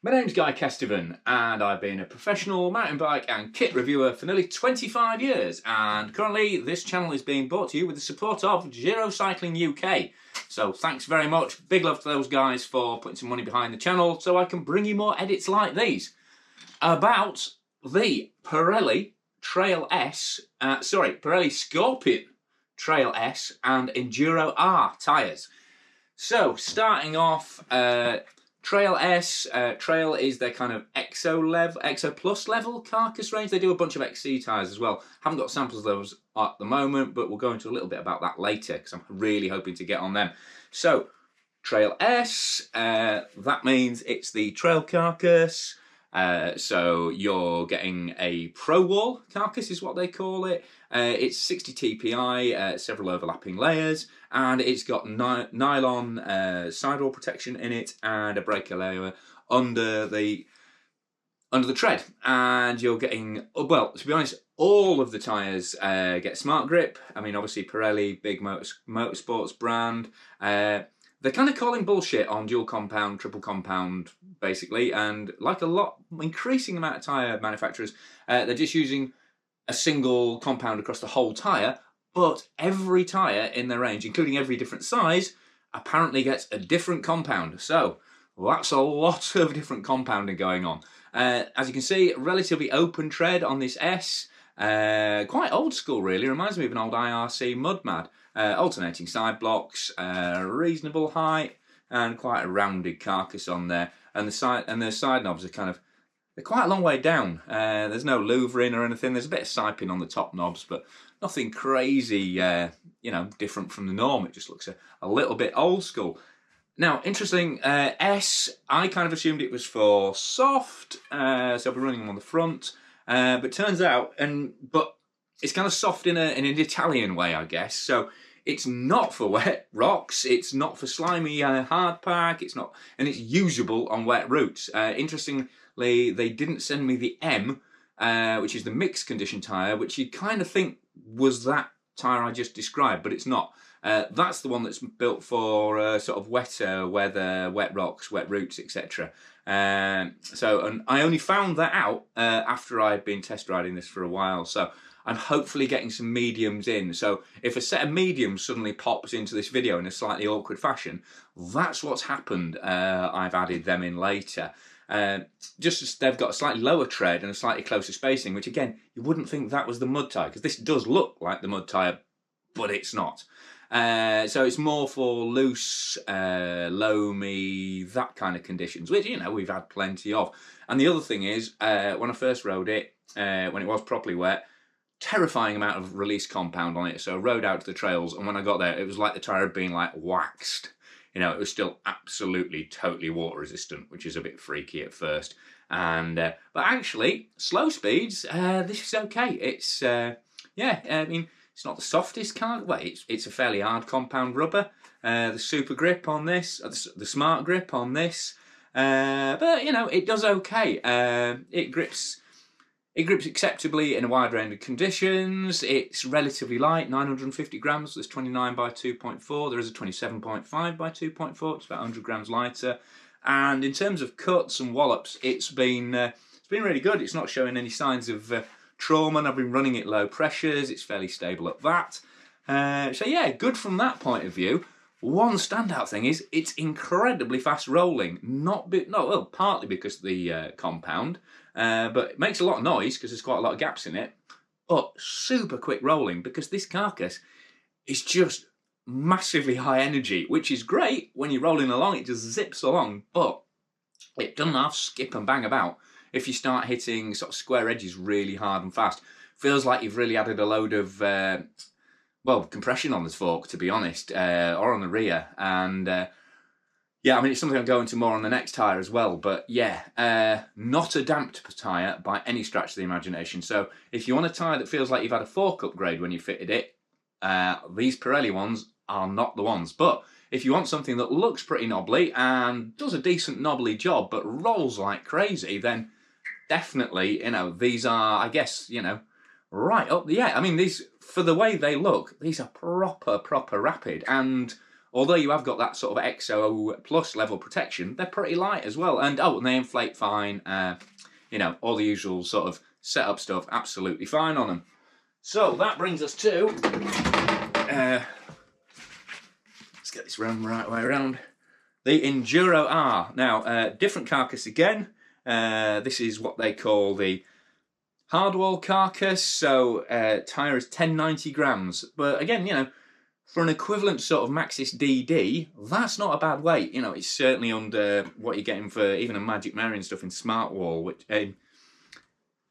My name's GuyKesTV and I've been a professional mountain bike and kit reviewer for nearly 25 years, and currently this channel is being brought to you with the support of Giro Cycling UK. So thanks very much, big love to those guys for putting some money behind the channel so I can bring you more edits like these about the Pirelli Pirelli Scorpion Trail S and Enduro R tyres. So starting off, Trail S, Trail is their kind of Exo Plus level carcass range. They do a bunch of XC tyres as well. Haven't got samples of those at the moment, but we'll go into a little bit about that later because I'm really hoping to get on them. So Trail S, that means it's the trail carcass. So you're getting a pro wall carcass is what they call it. It's 60 TPI, several overlapping layers, and it's got nylon sidewall protection in it and a breaker layer under the tread. And you're getting, well, to be honest, all of the tyres get smart grip. I mean, obviously Pirelli, big motorsports brand. They're kind of calling bullshit on dual compound, triple compound, basically, and like a lot, increasing amount of tyre manufacturers, they're just using a single compound across the whole tyre, but every tyre in their range, including every different size, apparently gets a different compound. So that's a lot of different compounding going on. As you can see, relatively open tread on this S, quite old school really, reminds me of an old IRC Mudmad. Alternating side blocks, reasonable height, and quite a rounded carcass on there. And the side knobs are they're quite a long way down. There's no louvering or anything. There's a bit of siping on the top knobs, but nothing crazy, different from the norm. It just looks a little bit old school. Now, interesting, S, I kind of assumed it was for soft, so I'll be running them on the front. But turns out, but it's kind of soft in an Italian way, I guess. So it's not for wet rocks. It's not for slimy hard pack. It's not, and it's usable on wet routes. Interestingly, they didn't send me the M, which is the mixed condition tyre, which you kind of think was that tyre I just described, but it's not. That's the one that's built for sort of wetter weather, wet rocks, wet routes, etc. And I only found that out after I'd been test riding this for a while. So I'm hopefully getting some mediums in. So if a set of mediums suddenly pops into this video in a slightly awkward fashion, that's what's happened. I've added them in later. Just as they've got a slightly lower tread and a slightly closer spacing, which again, you wouldn't think that was the mud tyre, because this does look like the mud tyre, but it's not. So it's more for loose, loamy, that kind of conditions, which, we've had plenty of. And the other thing is, when I first rode it, when it was properly wet, terrifying amount of release compound on it. So I rode out to the trails, and when I got there, it was like the tyre had been like waxed. It was still absolutely, totally water resistant, which is a bit freaky at first. And but actually, slow speeds, this is okay. It's I mean, it's not the softest card. Well, it's a fairly hard compound rubber. The super grip on this, the smart grip on this, but it does okay. It grips acceptably in a wide range of conditions. It's relatively light, 950 grams. There's 29 by 2.4. There is a 27.5 by 2.4. It's about 100 grams lighter. And in terms of cuts and wallops, it's been really good. It's not showing any signs of trauma, and I've been running it low pressures. It's fairly stable at that. So yeah, good from that point of view. One standout thing is it's incredibly fast rolling. Partly because of the compound, but it makes a lot of noise because there's quite a lot of gaps in it. But super quick rolling because this carcass is just massively high energy, which is great when you're rolling along. It just zips along, but it doesn't half skip and bang about. If you start hitting sort of square edges really hard and fast, feels like you've really added a load of compression on the fork, to be honest, or on the rear. And yeah, I mean, it's something I'll go into more on the next tyre as well. But yeah, not a damped tyre by any stretch of the imagination. So if you want a tyre that feels like you've had a fork upgrade when you fitted it, these Pirelli ones are not the ones. But if you want something that looks pretty knobbly and does a decent knobbly job but rolls like crazy, then definitely, these are, I guess, right up the... Yeah, I mean, these, for the way they look, these are proper rapid. And although you have got that sort of XO plus level protection, they're pretty light as well. And oh, and they inflate fine. You know, all the usual sort of setup stuff, absolutely fine on them. So that brings us to, let's get this round the right way around, the Enduro R. Now, different carcass again. This is what they call the hardwall carcass, so tyre is 1090 grams. But again, you know, for an equivalent sort of Maxxis DD, that's not a bad weight. You know, it's certainly under what you're getting for even a Magic Mary and stuff in Smart Wall, which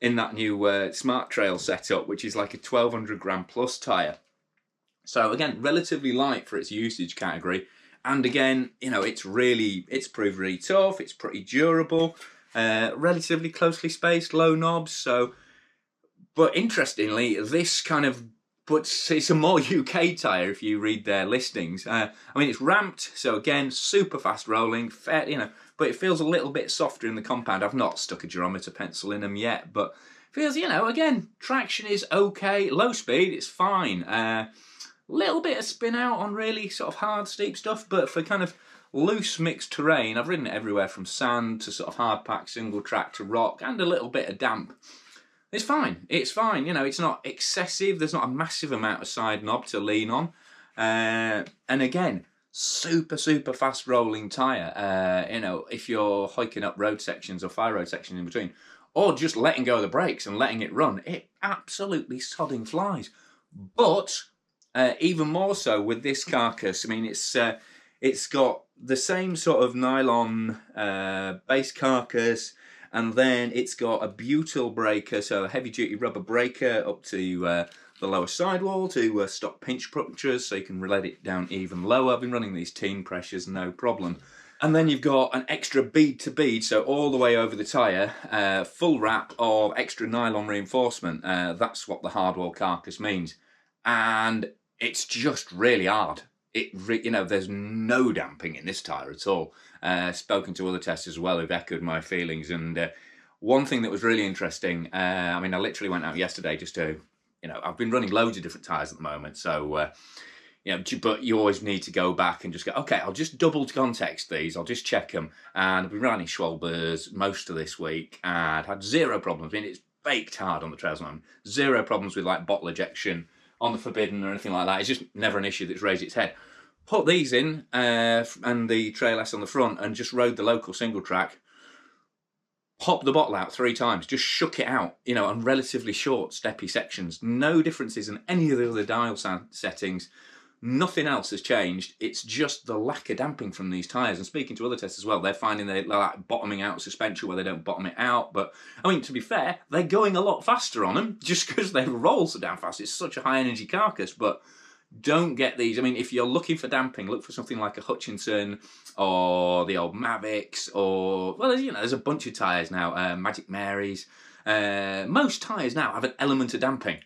in that new Smart Trail setup, which is like a 1200 gram plus tyre. So again, relatively light for its usage category. And again, you know, it's proved really tough. It's pretty durable, relatively closely spaced, low knobs. So, but interestingly, this kind of, but it's a more UK tyre if you read their listings. I mean, it's ramped, so again, super fast rolling, fair, you know, but it feels a little bit softer in the compound. I've not stuck a durometer pencil in them yet, but feels, you know, again, traction is okay. Low speed, it's fine. Little bit of spin out on really sort of hard, steep stuff, but for kind of loose mixed terrain, I've ridden it everywhere from sand to sort of hard pack, single track to rock, and a little bit of damp. It's fine. It's fine. You know, it's not excessive. There's not a massive amount of side knob to lean on. And again, super fast rolling tyre. You know, if you're hiking up road sections or fire road sections in between, or just letting go of the brakes and letting it run, it absolutely sodding flies. But even more so with this carcass. I mean, it's got the same sort of nylon base carcass, and then it's got a butyl breaker, so a heavy duty rubber breaker up to the lower sidewall to stop pinch punctures, so you can let it down even lower. I've been running these teen pressures, no problem. And then you've got an extra bead to bead, so all the way over the tyre, full wrap of extra nylon reinforcement. That's what the hardwall carcass means. And it's just really hard. You know, there's no damping in this tyre at all. Spoken to other testers as well who've echoed my feelings. And one thing that was really interesting, I mean, I literally went out yesterday just to, you know, I've been running loads of different tyres at the moment. So, you know, but you always need to go back and just go, okay, I'll just double context these. I'll just check them. And I've been running Schwalbers most of this week and had zero problems. I mean, it's baked hard on the trails at the moment. Zero problems with like bottle ejection on the Forbidden or anything like that. It's just never an issue that's raised its head. Put these in and the Trail S on the front and just rode the local single track. Popped the bottle out 3 times, just shook it out, you know, on relatively short, steppy sections. No differences in any of the other dial settings. Nothing else has changed. It's just the lack of damping from these tyres. And speaking to other tests as well, they're finding they're like bottoming out suspension where they don't bottom it out. But, I mean, to be fair, they're going a lot faster on them just because they roll so damn fast. It's such a high energy carcass, but don't get these. I mean, if you're looking for damping, look for something like a Hutchinson or the old Mavics or, well, you know, there's a bunch of tyres now, Magic Marys. Most tyres now have an element of damping.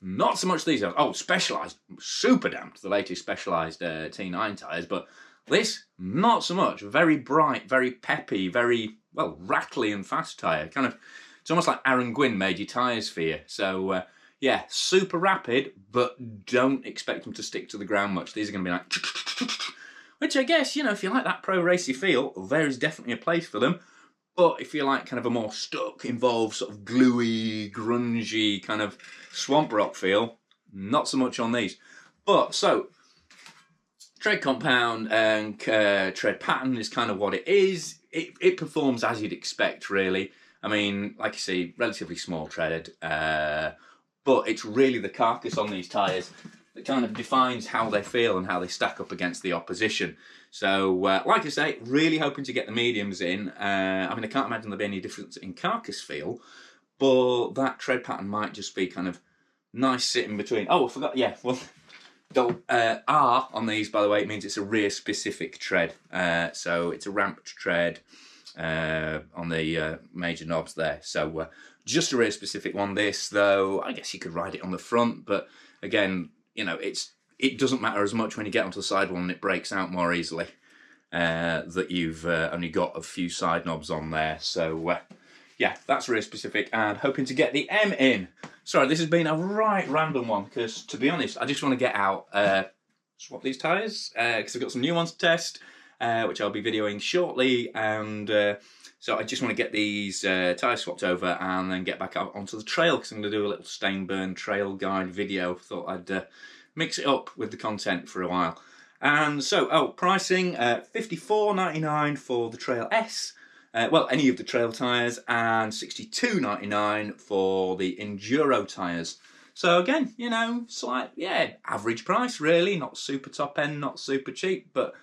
Not so much these. Oh, Specialized, super damped, the latest Specialized T9 tyres, but this, not so much. Very bright, very peppy, very, well, rattly and fast tyre. Kind of, it's almost like Aaron Gwynn made your tyres for you. So, yeah, super rapid, but don't expect them to stick to the ground much. These are going to be like, which I guess, you know, if you like that pro racy feel, there is definitely a place for them. But if you like kind of a more stuck, involved, sort of gluey, grungy kind of swamp rock feel, not so much on these. But, so, tread compound and tread pattern is kind of what it is. It performs as you'd expect, really. I mean, like you see, relatively small tread, but it's really the carcass on these tyres that kind of defines how they feel and how they stack up against the opposition. So, like I say, really hoping to get the mediums in. I mean, I can't imagine there'll be any difference in carcass feel, but that tread pattern might just be kind of nice sitting between. Oh, I forgot, yeah, well, the R on these, by the way, it means it's a rear-specific tread. So it's a ramped tread on the major knobs there. So just a rear-specific one. This, though, I guess you could ride it on the front, but again, you know, it doesn't matter as much when you get onto the sidewall and it breaks out more easily. That you've only got a few side knobs on there. So, yeah, that's rear specific and hoping to get the M in. Sorry, this has been a right random one because, to be honest, I just want to get out swap these tyres because I've got some new ones to test, which I'll be videoing shortly, and so I just want to get these tyres swapped over and then get back out onto the trail because I'm going to do a little stain burn trail guide video. Thought I'd mix it up with the content for a while. And so, pricing, $54.99 for the Trail S, well, any of the trail tyres, and $62.99 for the Enduro tyres. So again, you know, slight, average price really, not super top end, not super cheap, but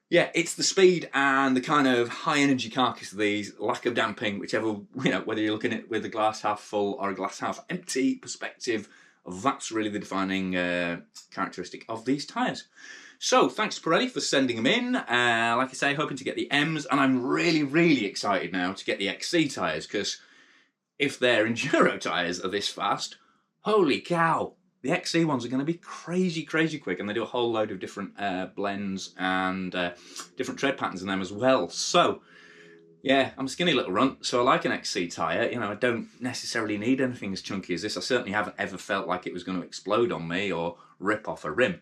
yeah, it's the speed and the kind of high energy carcass of these, lack of damping, whichever, you know, whether you're looking at it with a glass half full or a glass half empty perspective, that's really the defining characteristic of these tyres. So, thanks to Pirelli for sending them in. Like I say, hoping to get the M's, and I'm really, really excited now to get the XC tyres, because if their Enduro tyres are this fast, holy cow, the XC ones are going to be crazy, crazy quick, and they do a whole load of different blends and different tread patterns in them as well. So, yeah, I'm a skinny little runt, so I like an XC tyre. You know, I don't necessarily need anything as chunky as this. I certainly haven't ever felt like it was going to explode on me or rip off a rim.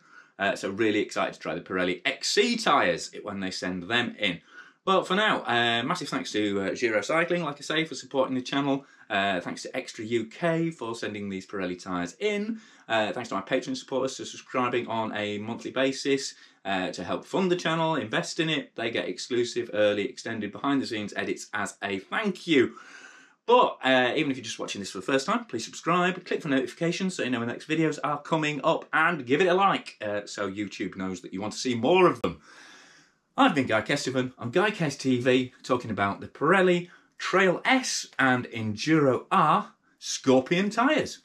So really excited to try the Pirelli XC tyres when they send them in. Well, for now, massive thanks to Giro Cycling, like I say, for supporting the channel. Thanks to Extra UK for sending these Pirelli tyres in. Thanks to my Patreon supporters for subscribing on a monthly basis to help fund the channel, invest in it. They get exclusive, early, extended, behind-the-scenes edits as a thank you. But even if you're just watching this for the first time, please subscribe, click for notifications so you know when the next videos are coming up, and give it a like so YouTube knows that you want to see more of them. I've been GuyKesTV on GuyKesTV talking about the Pirelli Trail S and Enduro R Scorpion tyres.